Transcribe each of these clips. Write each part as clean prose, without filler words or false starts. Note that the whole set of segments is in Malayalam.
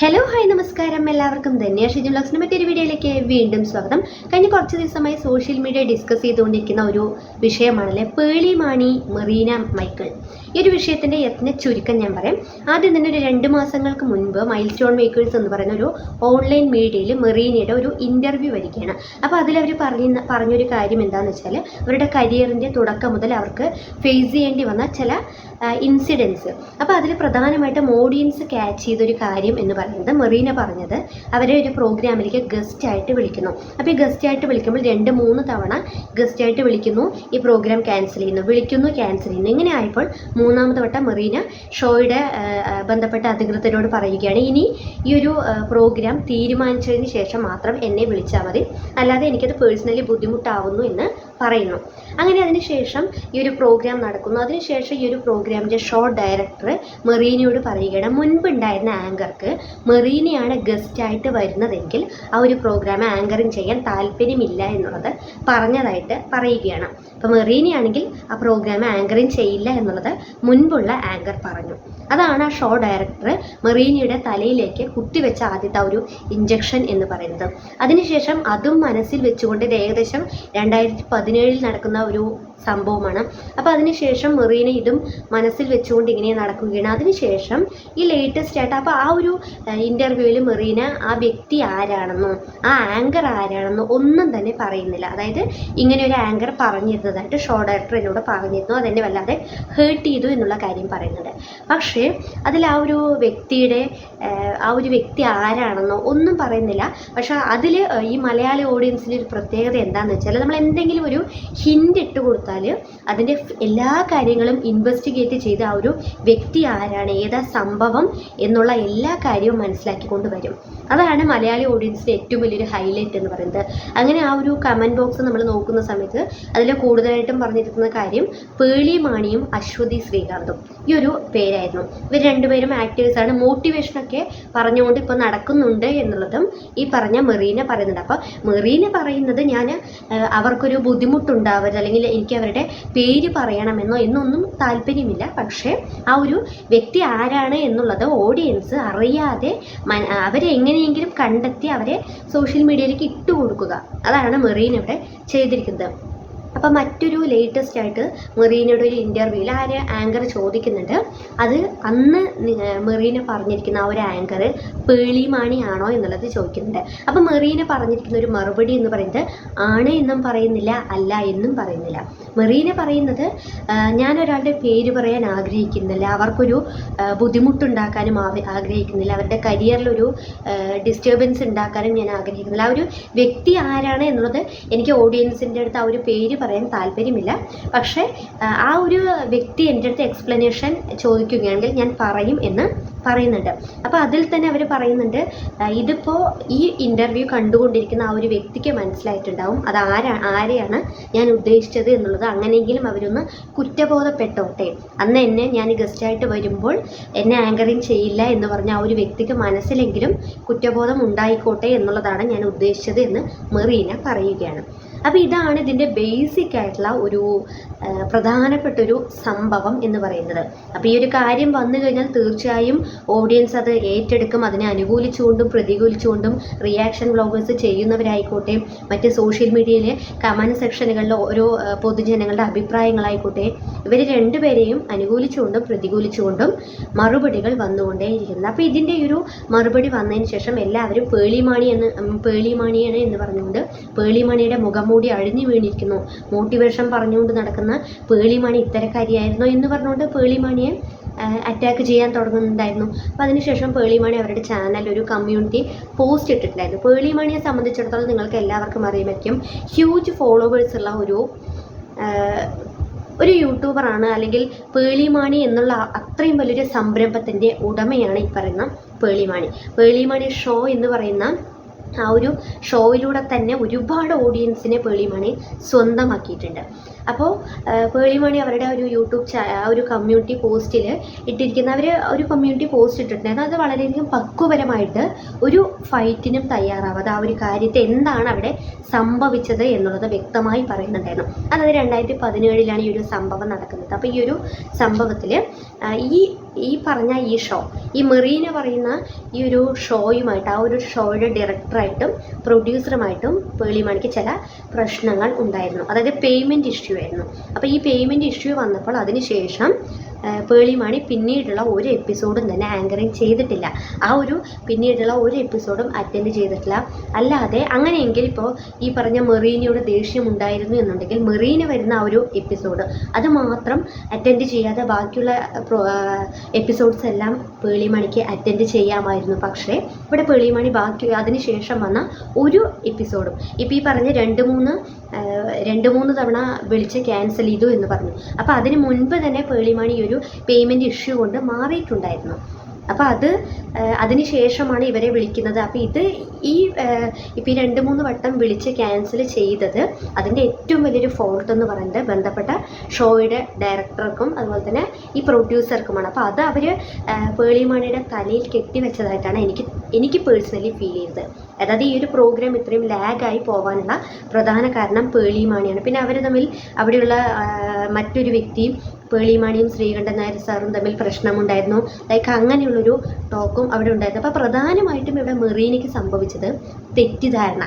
ഹലോ ഹായ് നമസ്കാരം, എല്ലാവർക്കും ധന്യ ഷിജു വ്ലോഗ്സിന്റെ മറ്റൊരു വീഡിയോയിലേക്ക് വീണ്ടും സ്വാഗതം. കഴിഞ്ഞ കുറച്ച് ദിവസമായി സോഷ്യൽ മീഡിയ ഡിസ്കസ് ചെയ്തുകൊണ്ടിരിക്കുന്ന ഒരു വിഷയമാണല്ലേ പേളി മാണി മെറീന മൈക്കിൾ. ഈ ഒരു വിഷയത്തിന്റെ യത്ന ചുരുക്കം ഞാൻ പറയാം. ആദ്യം തന്നെ ഒരു 2 മാസങ്ങൾക്ക് മുൻപ് മൈൽ സ്റ്റോൺ മേക്കേഴ്സ് എന്ന് പറയുന്ന ഒരു ഓൺലൈൻ മീഡിയയിൽ മെറീനയുടെ ഒരു ഇന്റർവ്യൂ വരികയാണ്. അപ്പോൾ അതിലവർ പറഞ്ഞൊരു കാര്യം എന്താണെന്ന് വെച്ചാൽ അവരുടെ കരിയറിന്റെ തുടക്കം മുതൽ അവർക്ക് ഫേസ് ചെയ്യേണ്ടി വന്ന ചില ഇൻസിഡൻസ്. അപ്പോൾ അതിൽ പ്രധാനമായിട്ടും ഓഡിയൻസ് ക്യാച്ച് ചെയ്തൊരു കാര്യം എന്ന് പറയുന്നത് മെറീന പറഞ്ഞത് അവരെ ഒരു പ്രോഗ്രാമിലേക്ക് ഗസ്റ്റ് ആയിട്ട് വിളിക്കുന്നു. അപ്പോൾ ഈ ഗസ്റ്റ് ആയിട്ട് വിളിക്കുമ്പോൾ 2-3 തവണ ഗസ്റ്റ് ആയിട്ട് വിളിക്കുന്നു, ഈ പ്രോഗ്രാം ക്യാൻസൽ ചെയ്യുന്നു, വിളിക്കുന്നു, ക്യാൻസൽ ചെയ്യുന്നു. ഇങ്ങനെ ആയപ്പോൾ 3ാമത്തെ വട്ടം മെറീന ഷോയുടെ ബന്ധപ്പെട്ട അധികൃതരോട് പറയുകയാണ്, ഇനി ഈ ഒരു പ്രോഗ്രാം തീരുമാനിച്ചതിന് ശേഷം മാത്രം എന്നെ വിളിച്ചാൽ മതി, അല്ലാതെ എനിക്കത് പേഴ്സണലി ബുദ്ധിമുട്ടാവുന്നു എന്ന് പറയുന്നു. അങ്ങനെ അതിനുശേഷം ഈ ഒരു പ്രോഗ്രാം നടക്കുന്നു. അതിനുശേഷം ഈ ഒരു പ്രോഗ്രാമിൻ്റെ ഷോ ഡയറക്ടർ മെറീനയോട് പറയുകയാണ്, മുൻപുണ്ടായിരുന്ന ആങ്കർക്ക് മെറീനയാണ് ഗസ്റ്റായിട്ട് വരുന്നതെങ്കിൽ ആ ഒരു പ്രോഗ്രാം ആങ്കറിങ് ചെയ്യാൻ താല്പര്യമില്ല എന്നുള്ളത് പറഞ്ഞതായിട്ട് പറയുകയാണ്. അപ്പോൾ മെറീനയാണെങ്കിൽ ആ പ്രോഗ്രാം ആങ്കറിങ് ചെയ്യില്ല എന്നുള്ളത് മുൻപുള്ള ആങ്കർ പറഞ്ഞു. അതാണ് ആ ഷോ ഡയറക്ടർ മെറീനയുടെ തലയിലേക്ക് കുത്തിവെച്ച ആദ്യത്തെ ഒരു ഇഞ്ചക്ഷൻ എന്ന് പറയുന്നത്. അതിനുശേഷം അതും മനസ്സിൽ വെച്ചുകൊണ്ട് ഏകദേശം 2017 നടക്കുന്ന ഒരു സംഭവമാണ്. അപ്പോൾ അതിനുശേഷം മെറീന ഇതും മനസ്സിൽ വെച്ചുകൊണ്ട് ഇങ്ങനെ നടക്കുകയാണ്. അതിനുശേഷം ഈ ലേറ്റസ്റ്റ് ആയിട്ട് അപ്പോൾ ആ ഒരു ഇൻ്റർവ്യൂവിൽ മെറീന ആ വ്യക്തി ആരാണെന്നോ ആ ആങ്കർ ആരാണെന്നോ ഒന്നും തന്നെ പറയുന്നില്ല. അതായത് ഇങ്ങനെ ഒരു ആങ്കർ പറഞ്ഞിരുന്നതായിട്ട് ഷോ ഡയറക്ടർ എന്നോട് പറഞ്ഞിരുന്നു, അതെന്നെ വല്ലാതെ ഹേർട്ട് ചെയ്തു എന്നുള്ള കാര്യം പറയുന്നുണ്ട്. പക്ഷേ അതിൽ ആ ഒരു വ്യക്തി ആരാണെന്നോ ഒന്നും പറയുന്നില്ല. പക്ഷേ അതിൽ ഈ മലയാളി ഓഡിയൻസിൻ്റെ ഒരു പ്രത്യേകത എന്താണെന്ന് വെച്ചാൽ നമ്മൾ എന്തെങ്കിലും ഒരു ഹിൻ്റ് ഇട്ട് കൊടുത്താൽ അതിൻ്റെ എല്ലാ കാര്യങ്ങളും ഇൻവെസ്റ്റിഗേറ്റ് ചെയ്ത് ആ ഒരു വ്യക്തി ആരാണ്, ഏതാ സംഭവം എന്നുള്ള എല്ലാ കാര്യവും മനസ്സിലാക്കിക്കൊണ്ട് വരും. അതാണ് മലയാളി ഓഡിയൻസിൻ്റെ ഏറ്റവും വലിയൊരു ഹൈലൈറ്റ് എന്ന് പറയുന്നത്. അങ്ങനെ ആ ഒരു കമൻറ്റ് ബോക്സ് നമ്മൾ നോക്കുന്ന സമയത്ത് അതിൽ കൂടുതലായിട്ടും പറഞ്ഞിരിക്കുന്ന കാര്യം പേളി മാണിയും അശ്വതി ശ്രീകാന്തും ഈ ഒരു പേരായിരുന്നു. ഇവർ രണ്ടുപേരും ആക്ടേഴ്സാണ്. മോട്ടിവേഷനൊക്കെ പറഞ്ഞുകൊണ്ട് ഇപ്പോൾ നടക്കുന്നുണ്ട് എന്നുള്ളതും ഈ പറഞ്ഞ മെറീന പറയുന്നുണ്ട്. അപ്പോൾ മെറീന പറയുന്നത് ഞാൻ അവർക്കൊരു ബുദ്ധിമുട്ടുണ്ടാവരുത്, അല്ലെങ്കിൽ എനിക്ക് അവരുടെ പേര് പറയണമെന്നോ എന്നൊന്നും താല്പര്യമില്ല. പക്ഷേ ആ ഒരു വ്യക്തി ആരാണ് എന്നുള്ളത് ഓഡിയൻസ് അറിയാതെ അവരെ എങ്ങനെയെങ്കിലും കണ്ടെത്തി അവരെ സോഷ്യൽ മീഡിയയിലേക്ക് ഇട്ട് കൊടുക്കുക. അതാണ് മെറീന ഇവിടെ ചെയ്തിരിക്കുന്നത്. അപ്പോൾ മറ്റൊരു ലേറ്റസ്റ്റ് ആയിട്ട് മെറീനയുടെ ഒരു ഇൻ്റർവ്യൂവിൽ ആ ഒരു ആങ്കർ ചോദിക്കുന്നുണ്ട്, അത് അന്ന് മെറീന പറഞ്ഞിരിക്കുന്ന ആ ഒരു ആങ്കർ പേളി മാണി ആണോ എന്നുള്ളത് ചോദിക്കുന്നുണ്ട്. അപ്പോൾ മെറീന പറഞ്ഞിരിക്കുന്ന ഒരു മറുപടി എന്ന് പറയുന്നത് ആണ് എന്നും പറയുന്നില്ല, അല്ല എന്നും പറയുന്നില്ല. മെറീന പറയുന്നത് ഞാൻ ഒരാളുടെ പേര് പറയാൻ ആഗ്രഹിക്കുന്നില്ല, അവർക്കൊരു ബുദ്ധിമുട്ടുണ്ടാക്കാനും ആഗ്രഹിക്കുന്നില്ല, അവരുടെ കരിയറിലൊരു ഡിസ്റ്റർബൻസ് ഉണ്ടാക്കാനും ഞാൻ ആഗ്രഹിക്കുന്നില്ല. ആ ഒരു വ്യക്തി ആരാണ് എന്നുള്ളത് എനിക്ക് ഓഡിയൻസിൻ്റെ അടുത്ത് ആ ഒരു പേര് പറയാൻ താല്പര്യമില്ല. പക്ഷേ ആ ഒരു വ്യക്തി എൻ്റെ അടുത്ത് എക്സ്പ്ലനേഷൻ ചോദിക്കുകയാണെങ്കിൽ ഞാൻ പറയും എന്ന് പറയുന്നുണ്ട്. അപ്പോൾ അതിൽ തന്നെ അവർ പറയുന്നുണ്ട്, ഇതിപ്പോൾ ഈ ഇൻ്റർവ്യൂ കണ്ടുകൊണ്ടിരിക്കുന്ന ആ ഒരു വ്യക്തിക്ക് മനസ്സിലായിട്ടുണ്ടാവും അത് ആരെയാണ് ഞാൻ ഉദ്ദേശിച്ചത് എന്നുള്ളത്. അങ്ങനെയെങ്കിലും അവരൊന്ന് കുറ്റബോധപ്പെട്ടോട്ടെ, അന്ന് ഞാൻ ഗസ്റ്റായിട്ട് വരുമ്പോൾ എന്നെ ആങ്കറിങ് ചെയ്യില്ല എന്ന് പറഞ്ഞ ആ ഒരു വ്യക്തിക്ക് മനസ്സിലെങ്കിലും കുറ്റബോധം ഉണ്ടായിക്കോട്ടെ എന്നുള്ളതാണ് ഞാൻ ഉദ്ദേശിച്ചത് എന്ന് മെറീന പറയുകയാണ്. അപ്പോൾ ഇതാണ് ഇതിൻ്റെ ബേസിക് ആയിട്ടുള്ള ഒരു പ്രധാനപ്പെട്ടൊരു സംഭവം എന്ന് പറയുന്നത്. അപ്പോൾ ഈ ഒരു കാര്യം വന്നു കഴിഞ്ഞാൽ തീർച്ചയായും ഓഡിയൻസ് അത് ഏറ്റെടുക്കും. അതിനെ അനുകൂലിച്ചുകൊണ്ടും പ്രതികൂലിച്ചുകൊണ്ടും റിയാക്ഷൻ വ്ളോഗേഴ്സ് ചെയ്യുന്നവരായിക്കോട്ടെ, മറ്റ് സോഷ്യൽ മീഡിയയിലെ കമൻറ്റ് സെക്ഷനുകളിലെ ഓരോ പൊതുജനങ്ങളുടെ അഭിപ്രായങ്ങളായിക്കോട്ടെ, ഇവർ രണ്ടുപേരെയും അനുകൂലിച്ചുകൊണ്ടും പ്രതികൂലിച്ചുകൊണ്ടും മറുപടികൾ വന്നുകൊണ്ടേയിരിക്കുന്നത്. അപ്പോൾ ഇതിൻ്റെ ഒരു മറുപടി വന്നതിന് ശേഷം എല്ലാവരും പേളിമാണിയാണ് എന്ന് പറഞ്ഞുകൊണ്ട് പേളിമാണിയുടെ മുഖംമൂടി അഴിഞ്ഞു വീണിരിക്കുന്നു, മോട്ടിവേഷൻ പറഞ്ഞുകൊണ്ട് നടക്കുന്ന പേളിമാണി ഇത്തരക്കാരിയായിരുന്നോ എന്ന് പറഞ്ഞുകൊണ്ട് പേളിമാണിയെ അറ്റാക്ക് ചെയ്യാൻ തുടങ്ങുന്നുണ്ടായിരുന്നു. അപ്പോൾ അതിനുശേഷം പേളിമാണി അവരുടെ ചാനൽ ഒരു കമ്മ്യൂണിറ്റി പോസ്റ്റ് ഇട്ടിട്ടുണ്ടായിരുന്നു. പേളിമാണിയെ സംബന്ധിച്ചിടത്തോളം നിങ്ങൾക്ക് എല്ലാവർക്കും അറിയാമായിരിക്കും, ഹ്യൂജ് ഫോളോവേഴ്സ് ഉള്ള ഒരു യൂട്യൂബറാണ്, അല്ലെങ്കിൽ പേളിമാണി എന്നുള്ള അത്രയും വലിയൊരു സംരംഭത്തിൻ്റെ ഉടമയാണ് ഈ പറയുന്ന പേളിമാണി ഷോ എന്ന് പറയുന്ന ആ ഒരു ഷോയിലൂടെ തന്നെ ഒരുപാട് ഓഡിയൻസിനെ പേളിമാണി സ്വന്തമാക്കിയിട്ടുണ്ട്. അപ്പോൾ പേളിമാണി അവരുടെ ഒരു ഒരു കമ്മ്യൂണിറ്റി പോസ്റ്റിൽ ഇട്ടിരിക്കുന്ന ഒരു കമ്മ്യൂണിറ്റി പോസ്റ്റ് ഇട്ടിട്ടുണ്ടായിരുന്നു. അത് വളരെയധികം പക്വപരമായിട്ട് ഒരു ഫൈറ്റിനും തയ്യാറാവാതെ ആ ഒരു കാര്യത്തെ എന്താണ് അവിടെ സംഭവിച്ചത് എന്നുള്ളത് വ്യക്തമായി പറയുന്നുണ്ടായിരുന്നു. അതായത് 2017 ഈ ഒരു സംഭവം നടക്കുന്നത്. അപ്പോൾ ഈ ഒരു സംഭവത്തിൽ ഈ ഈ പറഞ്ഞ ഈ മെറീന പറയുന്ന ഈ ഒരു ഷോയുമായിട്ട്, ആ ഒരു ഷോയുടെ ഡയറക്ടറായിട്ടും പ്രൊഡ്യൂസറുമായിട്ടും പേളിമാണിക്ക് ചില പ്രശ്നങ്ങൾ ഉണ്ടായിരുന്നു. അതായത് പേയ്മെൻറ്റ് ഇഷ്യൂ ആയിരുന്നു. അപ്പോൾ ഈ പേയ്മെൻറ്റ് ഇഷ്യൂ വന്നപ്പോൾ അതിനുശേഷം പേളിമാണി പിന്നീടുള്ള ഒരു എപ്പിസോഡും തന്നെ ആങ്കറിങ് ചെയ്തിട്ടില്ല. ആ ഒരു പിന്നീടുള്ള ഒരു എപ്പിസോഡും അറ്റൻഡ് ചെയ്തിട്ടില്ല. അല്ലാതെ അങ്ങനെയെങ്കിൽ ഇപ്പോൾ ഈ പറഞ്ഞ മെറീനയുടെ ദേഷ്യം ഉണ്ടായിരുന്നു എന്നുണ്ടെങ്കിൽ മെറീന വരുന്ന ആ ഒരു എപ്പിസോഡ് അത് മാത്രം അറ്റൻഡ് ചെയ്യാതെ ബാക്കിയുള്ള എപ്പിസോഡ്സ് എല്ലാം പേളിമാണിക്ക് അറ്റൻഡ് ചെയ്യാമായിരുന്നു. പക്ഷേ ഇവിടെ പേളിമാണി ബാക്കി അതിനുശേഷം വന്ന ഒരു എപ്പിസോഡും ഇപ്പോൾ ഈ പറഞ്ഞ രണ്ട് മൂന്ന് തവണ വിളിച്ച് ക്യാൻസൽ ചെയ്തു എന്ന് പറഞ്ഞു. അപ്പോൾ അതിന് മുൻപ് തന്നെ പേളിമാണി ഒരു പേയ്മെൻറ്റ് ഇഷ്യൂ കൊണ്ട് മാറിയിട്ടുണ്ടായിരുന്നു. അപ്പോൾ അതിന് ശേഷമാണ് ഇവരെ വിളിക്കുന്നത്. അപ്പോൾ ഇപ്പോൾ ഈ 2-3 വട്ടം വിളിച്ച് ക്യാൻസൽ ചെയ്തത് അതിൻ്റെ ഏറ്റവും വലിയൊരു ഫോൾട്ട് എന്ന് പറയുന്നത് ബന്ധപ്പെട്ട ഷോയുടെ ഡയറക്ടർക്കും അതുപോലെ തന്നെ ഈ പ്രൊഡ്യൂസർക്കുമാണ്. അപ്പോൾ അത് അവർ പേളിമാണിയുടെ തലയിൽ കെട്ടിവെച്ചതായിട്ടാണ് എനിക്ക് പേഴ്സണലി ഫീൽ ചെയ്തത്. അതായത് ഈ ഒരു പ്രോഗ്രാം ഇത്രയും ലാഗായി പോകാനുള്ള പ്രധാന കാരണം പേളിമാണിയാണ്. പിന്നെ അവർ തമ്മിൽ അവിടെയുള്ള മറ്റൊരു വ്യക്തിയും പേളിമാണിയും ശ്രീകണ്ഠൻ നായർ സാറും തമ്മിൽ പ്രശ്നമുണ്ടായിരുന്നു. അങ്ങനെയുള്ളൊരു ടോക്കും അവിടെ ഉണ്ടായിരുന്നു. അപ്പോൾ പ്രധാനമായിട്ടും ഇവിടെ മെറീനയ്ക്ക് സംഭവിച്ചത് തെറ്റിദ്ധാരണ,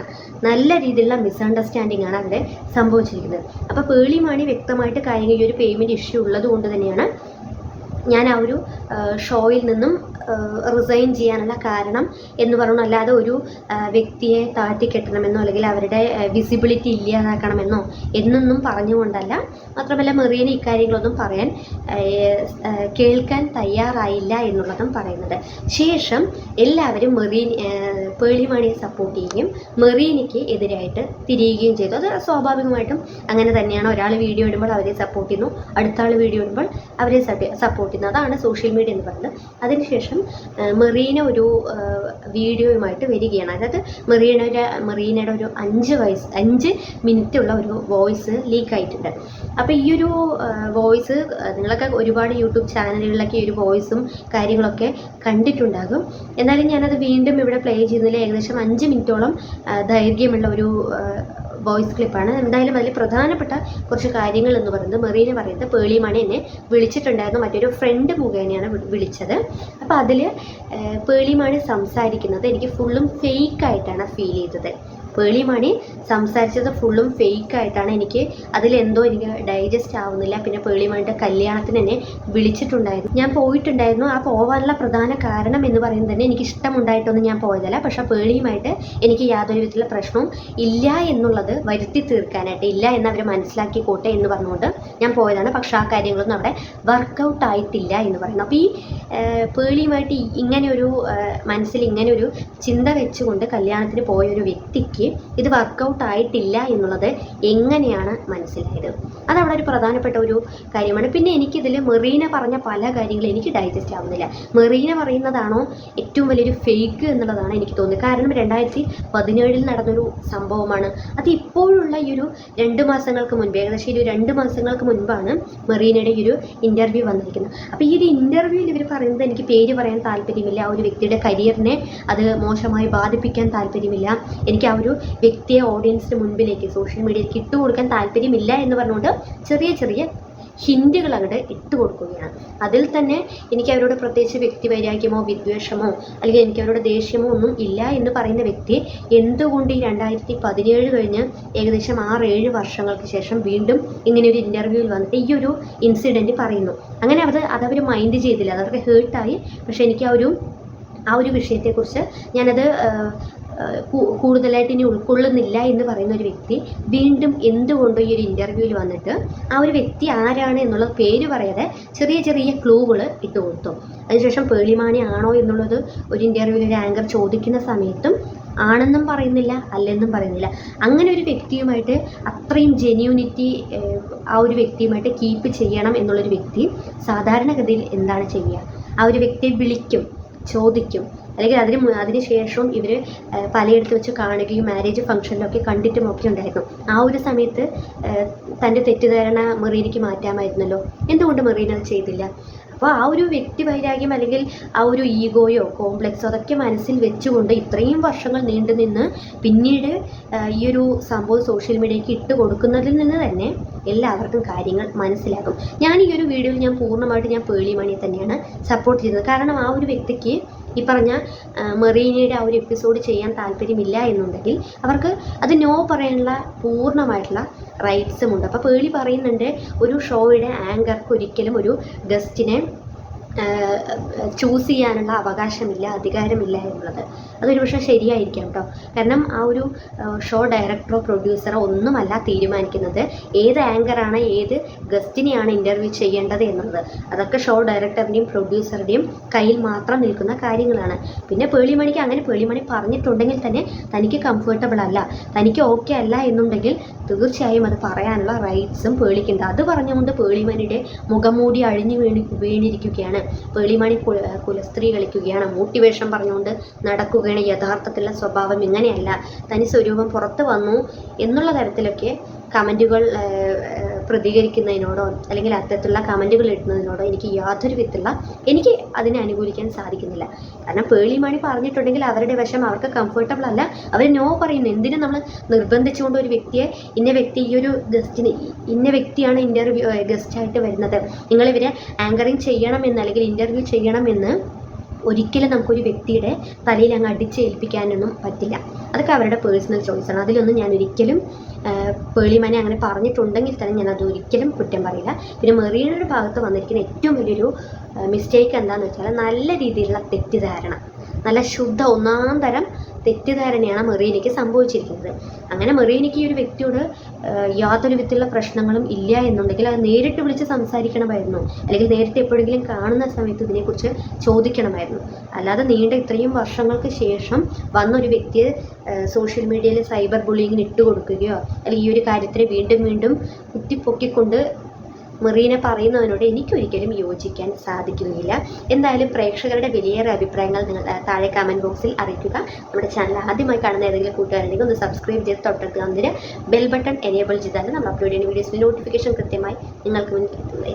നല്ല രീതിയിലുള്ള മിസ്അണ്ടർസ്റ്റാൻഡിംഗ് ആണ് അവിടെ സംഭവിച്ചിരിക്കുന്നത്. അപ്പോൾ പേളിമാണി വ്യക്തമായിട്ട് കാര്യങ്ങൾ ഈ ഒരു പേയ്മെൻറ്റ് ഇഷ്യൂ ഉള്ളത് കൊണ്ട് തന്നെയാണ് ഞാൻ ആ ഒരു ഷോയിൽ നിന്നും റിസൈൻ ചെയ്യാനുള്ള കാരണം എന്ന് പറഞ്ഞു. അല്ലാതെ ഒരു വ്യക്തിയെ താഴ്ത്തിക്കെട്ടണമെന്നോ അല്ലെങ്കിൽ അവരുടെ വിസിബിലിറ്റി ഇല്ലാതാക്കണമെന്നോ എന്നൊന്നും പറഞ്ഞുകൊണ്ടല്ല. മാത്രമല്ല മെറീന ഇക്കാര്യങ്ങളൊന്നും പറയാൻ കേൾക്കാൻ തയ്യാറായില്ല എന്നുള്ളതും പറയുന്നത്. ശേഷം എല്ലാവരും പേളിമാണിയെ സപ്പോർട്ട് ചെയ്യുകയും മെറീനയ്ക്ക് എതിരായിട്ട് തിരിയുകയും ചെയ്തു. അത് സ്വാഭാവികമായിട്ടും അങ്ങനെ തന്നെയാണ്. ഒരാൾ വീഡിയോ ഇടുമ്പോൾ അവരെ സപ്പോർട്ട് ചെയ്യുന്നു, അടുത്ത ആൾ വീഡിയോ ഇടുമ്പോൾ അവരെ സപ്പോർട്ട് ചെയ്യുന്നു. അതാണ് സോഷ്യൽ മീഡിയ എന്ന് പറയുന്നത്. അതിനുശേഷം മെറീന ഒരു വീഡിയോയുമായിട്ട് വരികയാണ്. അതായത് മെറീനയുടെ ഒരു 5 മിനിറ്റുള്ള ഒരു വോയിസ് ലീക്ക് ആയിട്ടുണ്ട്. അപ്പോൾ ഈ ഒരു വോയിസ് നിങ്ങളൊക്കെ ഒരുപാട് യൂട്യൂബ് ചാനലുകളിലൊക്കെ ഈ ഒരു വോയിസും കാര്യങ്ങളൊക്കെ കണ്ടിട്ടുണ്ടാകും. എന്നാലും ഞാനത് വീണ്ടും ഇവിടെ പ്ലേ ചെയ്യുന്നതിൽ ഏകദേശം 5 മിനിറ്റോളം ദൈർഘ്യമുള്ള ഒരു വോയിസ് ക്ലിപ്പാണ്. എന്തായാലും അതിൽ പ്രധാനപ്പെട്ട കുറച്ച് കാര്യങ്ങൾ എന്ന് പറയുന്നത് മെറീന പറയുന്നത് പേളിമാണി എന്നെ വിളിച്ചിട്ടുണ്ടായിരുന്നു, മറ്റൊരു ഫ്രണ്ട് മുഖേനയാണ് വിളിച്ചത്. അപ്പോൾ അതിൽ പേളിമാണി സംസാരിക്കുന്നത് എനിക്ക് ഫുള്ളും ഫേക്കായിട്ടാണ് ഫീൽ ചെയ്തത്. പേളിമാണി സംസാരിച്ചത് ഫുള്ളും ഫേക്കായിട്ടാണ്. അതിലെന്തോ എനിക്ക് ഡൈജസ്റ്റ് ആവുന്നില്ല. പിന്നെ പേളിമാണിയുടെ കല്യാണത്തിന് എന്നെ വിളിച്ചിട്ടുണ്ടായിരുന്നു, ഞാൻ പോയിട്ടുണ്ടായിരുന്നു. ആ പോകാനുള്ള പ്രധാന കാരണം എന്ന് പറയുന്നത് തന്നെ എനിക്ക് ഇഷ്ടമുണ്ടായിട്ടൊന്നും ഞാൻ പോയതല്ല. പക്ഷേ പേളിയുമായിട്ട് എനിക്ക് യാതൊരു വിധത്തിലുള്ള പ്രശ്നവും ഇല്ല എന്നുള്ളത് വരുത്തി തീർക്കാനായിട്ട്, ഇല്ല എന്നവർ മനസ്സിലാക്കിക്കോട്ടെ എന്ന് പറഞ്ഞുകൊണ്ട് ഞാൻ പോയതാണ്. പക്ഷേ ആ കാര്യങ്ങളൊന്നും അവിടെ വർക്കൗട്ട് ആയിട്ടില്ല എന്ന് പറയുന്നു. അപ്പോൾ ഈ പേളിയുമായിട്ട് ഇങ്ങനെയൊരു മനസ്സിൽ ഇങ്ങനെയൊരു ചിന്ത വെച്ചുകൊണ്ട് കല്യാണത്തിന് പോയൊരു വ്യക്തിക്ക് ഇത് വർക്കൗട്ട് ആയിട്ടില്ല എന്നുള്ളത് എങ്ങനെയാണ് മനസ്സിലായത്? അതവിടെ ഒരു പ്രധാനപ്പെട്ട ഒരു കാര്യമാണ്. പിന്നെ എനിക്കിതിൽ മെറീന പറഞ്ഞ പല കാര്യങ്ങളും എനിക്ക് ഡൈജസ്റ്റ് ആവുന്നില്ല. മെറീന പറയുന്നതാണോ ഏറ്റവും വലിയൊരു ഫേക്ക് എന്നുള്ളതാണ് എനിക്ക് തോന്നുന്നത്. കാരണം 2017 നടന്നൊരു സംഭവമാണ്. അത് ഇപ്പോഴുള്ള ഈ ഒരു 2 മാസങ്ങൾക്ക് മുൻപ്, ഏകദേശം ഒരു 2 മാസങ്ങൾക്ക് മുൻപാണ് മെറീനയുടെ ഈ ഒരു ഇൻ്റർവ്യൂ വന്നിരിക്കുന്നത്. അപ്പോൾ ഈ ഒരു ഇൻ്റർവ്യൂവിൽ ഇവർ പറയുന്നത് എനിക്ക് പേര് പറയാൻ താല്പര്യമില്ല, ആ ഒരു വ്യക്തിയുടെ കരിയറിനെ അത് മോശമായി ബാധിപ്പിക്കാൻ താല്പര്യമില്ല, എനിക്ക് ആ ഒരു വ്യക്തിയെ ഓഡിയൻസിന് മുൻപിലേക്ക് സോഷ്യൽ മീഡിയയിലേക്ക് ഇട്ടുകൊടുക്കാൻ താല്പര്യമില്ല എന്ന് പറഞ്ഞുകൊണ്ട് ചെറിയ ചെറിയ ഹിൻഡുകൾ അങ്ങോട്ട് ഇട്ട് കൊടുക്കുകയാണ്. അതിൽ തന്നെ എനിക്ക് അവരോട് പ്രത്യേകിച്ച് വ്യക്തിവൈരാഗ്യമോ വിദ്വേഷമോ അല്ലെങ്കിൽ എനിക്ക് അവരോട് ദേഷ്യമോ ഒന്നും ഇല്ല എന്ന് പറയുന്ന വ്യക്തി എന്തുകൊണ്ട് ഈ 2017 കഴിഞ്ഞ് ഏകദേശം 6-7 വർഷങ്ങൾക്ക് ശേഷം വീണ്ടും ഇങ്ങനെ ഒരു ഇൻ്റർവ്യൂവിൽ വന്നിട്ട് ഈ ഒരു ഇൻസിഡൻറ്റ് പറയുന്നു? അങ്ങനെ അതവർ മൈൻഡ് ചെയ്തില്ല, അതവർക്ക് ഹേർട്ടായി. പക്ഷേ എനിക്ക് ആ ഒരു വിഷയത്തെക്കുറിച്ച് ഞാനത് കൂടുതലായിട്ട് ഇനി ഉൾക്കൊള്ളുന്നില്ല എന്ന് പറയുന്ന ഒരു വ്യക്തി വീണ്ടും എന്തുകൊണ്ടോ ഈ ഒരു ഇൻ്റർവ്യൂവിൽ വന്നിട്ട് ആ ഒരു വ്യക്തി ആരാണ് എന്നുള്ള പേര് പറയാതെ ചെറിയ ചെറിയ ക്ലൂകൾ ഇട്ട് കൊടുത്തു. അതിനുശേഷം പേളിമാണി ആണോ എന്നുള്ളത് ഒരു ഇൻ്റർവ്യൂവിൽ ഒരു ആങ്കർ ചോദിക്കുന്ന സമയത്തും ആണെന്നും പറയുന്നില്ല, അല്ലെന്നും പറയുന്നില്ല. അങ്ങനെ ഒരു വ്യക്തിയുമായിട്ട് അത്രയും ജെന്യൂനിറ്റി ആ ഒരു വ്യക്തിയുമായിട്ട് കീപ്പ് ചെയ്യണം എന്നുള്ളൊരു വ്യക്തി സാധാരണഗതിയിൽ എന്താണ് ചെയ്യുക? ആ ഒരു വ്യക്തിയെ വിളിക്കും, ചോദിക്കും, അല്ലെങ്കിൽ അതിന് ശേഷവും ഇവർ പലയിടത്ത് വെച്ച് കാണുകയും മാരേജ് ഫംഗ്ഷനിലൊക്കെ കണ്ടിട്ടുമൊക്കെ ഉണ്ടായിരുന്നു. ആ ഒരു സമയത്ത് തൻ്റെ തെറ്റിദ്ധാരണ മെറീനയ്ക്ക് മാറ്റാമായിരുന്നല്ലോ, എന്തുകൊണ്ട് മെറീന അത് ചെയ്തില്ല? അപ്പോൾ ആ ഒരു വ്യക്തി വൈരാഗ്യം അല്ലെങ്കിൽ ആ ഒരു ഈഗോയോ കോംപ്ലക്സോ അതൊക്കെ മനസ്സിൽ വെച്ചുകൊണ്ട് ഇത്രയും വർഷങ്ങൾ നീണ്ടു നിന്ന് പിന്നീട് ഈ ഒരു സംഭവം സോഷ്യൽ മീഡിയയ്ക്ക് ഇട്ട് കൊടുക്കുന്നതിൽ നിന്ന് തന്നെ എല്ലാവർക്കും കാര്യങ്ങൾ മനസ്സിലാകും. ഞാൻ ഈ ഒരു വീഡിയോയിൽ ഞാൻ പൂർണ്ണമായിട്ട് ഞാൻ പേളി മണിയെ തന്നെയാണ് സപ്പോർട്ട് ചെയ്യുന്നത്. കാരണം ആ ഒരു വ്യക്തിക്ക് ഈ പറഞ്ഞ മെറീനയുടെ ആ ഒരു എപ്പിസോഡ് ചെയ്യാൻ താല്പര്യമില്ല എന്നുണ്ടെങ്കിൽ അവർക്ക് അത് നോ പറയാനുള്ള പൂർണ്ണമായിട്ടുള്ള റൈറ്റ്സും ഉണ്ട്. അപ്പോൾ പേളി പറയുന്നുണ്ട്, ഒരു ഷോയുടെ ആങ്കർക്ക് ഒരിക്കലും ഒരു ഗസ്റ്റിനെ ചൂസ് ചെയ്യാനുള്ള അവകാശമില്ല, അധികാരമില്ല എന്നുള്ളത്. അതൊരു പക്ഷേ ശരിയായിരിക്കാം കേട്ടോ. കാരണം ആ ഒരു ഷോ ഡയറക്ടറോ പ്രൊഡ്യൂസറോ ഒന്നുമല്ല തീരുമാനിക്കുന്നത് ഏത് ആങ്കറാണ് ഏത് ഗസ്റ്റിനെയാണ് ഇൻ്റർവ്യൂ ചെയ്യേണ്ടത് എന്നുള്ളത്. അതൊക്കെ ഷോ ഡയറക്ടറിൻ്റെയും പ്രൊഡ്യൂസറുടെയും കയ്യിൽ മാത്രം നിൽക്കുന്ന കാര്യങ്ങളാണ്. പിന്നെ പേളിമണിക്ക് അങ്ങനെ പേളിമണി പറഞ്ഞിട്ടുണ്ടെങ്കിൽ തന്നെ തനിക്ക് കംഫർട്ടബിൾ അല്ല, തനിക്ക് ഓക്കെ അല്ല എന്നുണ്ടെങ്കിൽ തീർച്ചയായും അത് പറയാനുള്ള റൈറ്റ്സും പേളിക്കുണ്ട്. അത് പറഞ്ഞുകൊണ്ട് പേളിമണിയുടെ മുഖംമൂടി അഴിഞ്ഞു വീണിരിക്കുകയാണ്. പേളിമണി കുലസ്ത്രീ കളിക്കുകയാണ്, മോട്ടിവേഷൻ പറഞ്ഞുകൊണ്ട് നടക്കുകയാണ്. യഥാർത്ഥത്തിലുള്ള സ്വഭാവം ഇങ്ങനെയല്ല, തനി സ്വരൂപം പുറത്ത് വന്നു എന്നുള്ള തരത്തിലൊക്കെ കമൻറ്റുകൾ പ്രതികരിക്കുന്നതിനോടോ അല്ലെങ്കിൽ അത്തരത്തിലുള്ള കമൻറ്റുകൾ ഇടുന്നതിനോടോ എനിക്ക് അതിനെ അനുകൂലിക്കാൻ സാധിക്കുന്നില്ല. കാരണം പേളിമണി പറഞ്ഞിട്ടുണ്ടെങ്കിൽ അവരുടെ വശം അവർക്ക് കംഫർട്ടബിൾ അല്ല, അവർ നോ പറയുന്നു. എന്തിനും നമ്മൾ നിർബന്ധിച്ചുകൊണ്ട് ഒരു വ്യക്തിയെ ഇന്ന വ്യക്തി ഈ ഒരു ഗസ്റ്റിന് ഇന്ന വ്യക്തിയാണ് ഇൻ്റർവ്യൂ ഗസ്റ്റായിട്ട് വരുന്നത്, നിങ്ങളിവരെ ആങ്കറിങ് ചെയ്യണമെന്ന് അല്ലെങ്കിൽ ഇൻ്റർവ്യൂ ചെയ്യണമെന്ന് ഒരിക്കലും നമുക്കൊരു വ്യക്തിയുടെ തലയിൽ അങ്ങ് അടിച്ചേൽപ്പിക്കാനൊന്നും പറ്റില്ല. അതൊക്കെ അവരുടെ പേഴ്സണൽ ചോയ്സാണ്. അതിലൊന്നും ഞാൻ ഒരിക്കലും പേളിമണി അങ്ങനെ പറഞ്ഞിട്ടുണ്ടെങ്കിൽ തന്നെ ഞാൻ അത് ഒരിക്കലും കുറ്റം പറയില്ല. പിന്നെ മെറീനയുടെ ഭാഗത്ത് വന്നിരിക്കുന്ന ഏറ്റവും വലിയൊരു മിസ്റ്റേക്ക് എന്താണെന്ന് വെച്ചാൽ നല്ല രീതിയിലുള്ള തെറ്റിദ്ധാരണ, നല്ല ശുദ്ധ ഒന്നാം തരം തെറ്റിദ്ധാരണയാണ് മെറീനയ്ക്ക് സംഭവിച്ചിരിക്കുന്നത്. അങ്ങനെ മെറീനയ്ക്ക് ഈ ഒരു വ്യക്തിയോട് യാതൊരു വിധത്തിലുള്ള പ്രശ്നങ്ങളും ഇല്ല എന്നുണ്ടെങ്കിൽ അത് നേരിട്ട് വിളിച്ച് സംസാരിക്കണമായിരുന്നു, അല്ലെങ്കിൽ നേരത്തെ എപ്പോഴെങ്കിലും കാണുന്ന സമയത്ത് ഇതിനെക്കുറിച്ച് ചോദിക്കണമായിരുന്നു. അല്ലാതെ നീണ്ട ഇത്രയും വർഷങ്ങൾക്ക് ശേഷം വന്നൊരു വ്യക്തിയെ സോഷ്യൽ മീഡിയയിൽ സൈബർ ബുള്ളിങ്ങിന് ഇട്ടുകൊടുക്കുകയോ അല്ലെങ്കിൽ ഈ ഒരു കാര്യത്തിനെ വീണ്ടും വീണ്ടും കുത്തിപ്പൊക്കിക്കൊണ്ട് മെറീന പറയുന്നതിനോട് എനിക്കൊരിക്കലും യോജിക്കാൻ സാധിക്കുകയില്ല. എന്തായാലും പ്രേക്ഷകരുടെ വിലയേറെ അഭിപ്രായങ്ങൾ നിങ്ങൾ താഴെ കമൻറ്റ് ബോക്സിൽ അറിയിക്കുക. നമ്മുടെ ചാനൽ ആദ്യമായി കാണുന്ന ഏതെങ്കിലും കൂട്ടുകാരുണ്ടെങ്കിൽ ഒന്ന് സബ്സ്ക്രൈബ് ചെയ്ത് തൊട്ടടുത്ത് ബെൽ ബട്ടൺ എനേബിൾ ചെയ്താൽ നമ്മൾ അപ്ലോഡ് ചെയ്യുന്ന വീഡിയോസിൻ്റെ നോട്ടിഫിക്കേഷൻ കൃത്യമായി നിങ്ങൾക്ക് മുന്നിൽ എത്തുന്നത്.